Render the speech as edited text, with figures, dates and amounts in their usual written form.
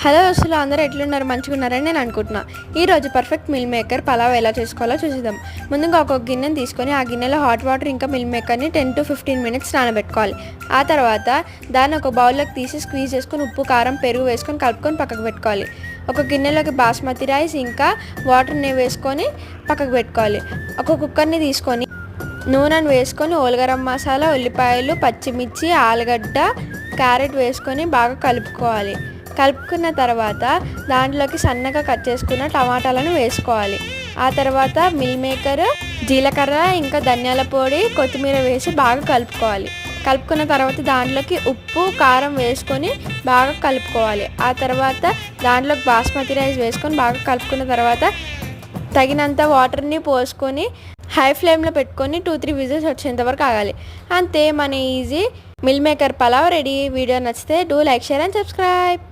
Hello అసలు అందరూ ఎట్లున్నారు, మంచిగా ఉన్నారని నేను అనుకుంటున్నా. ఈరోజు పర్ఫెక్ట్ మిల్ మేకర్ పలావ్ ఎలా చేసుకోవాలో చూద్దాం. ముందుగా ఒక గిన్నెని తీసుకొని ఆ గిన్నెలో హాట్ వాటర్ ఇంకా మిల్ మేకర్ని 10 to 15 minutes నానబెట్టుకోవాలి. ఆ తర్వాత దాన్ని ఒక బౌల్లోకి తీసి స్క్వీజ్ చేసుకొని ఉప్పు, కారం, పెరుగు వేసుకొని కలుపుకొని పక్కకు పెట్టుకోవాలి. ఒక గిన్నెలోకి బాస్మతి రైస్ ఇంకా వాటర్ని వేసుకొని పక్కకు పెట్టుకోవాలి. ఒక కుక్కర్ని తీసుకొని నూనెను వేసుకొని ఓల్గరం మసాలా, ఉల్లిపాయలు, పచ్చిమిర్చి, ఆలుగడ్డ, క్యారెట్ వేసుకొని బాగా కలుపుకోవాలి. కలుపుకున్న తర్వాత దాంట్లోకి సన్నగా కట్ చేసుకున్న టమాటాలను వేసుకోవాలి. ఆ తర్వాత మిల్ మేకర్, జీలకర్ర ఇంకా ధనియాల పొడి, కొత్తిమీర వేసి బాగా కలుపుకోవాలి. కలుపుకున్న తర్వాత దాంట్లోకి ఉప్పు, కారం వేసుకొని బాగా కలుపుకోవాలి. ఆ తర్వాత దాంట్లోకి బాస్మతి రైస్ వేసుకొని బాగా కలుపుకున్న తర్వాత తగినంత వాటర్ని పోసుకొని హై ఫ్లేమ్లో పెట్టుకొని 2-3 విజిల్స్ వచ్చేంత వరకు ఆగాలి. అంతే, మన easy meal maker pulao ready. Video నచ్చితే do like, share and subscribe.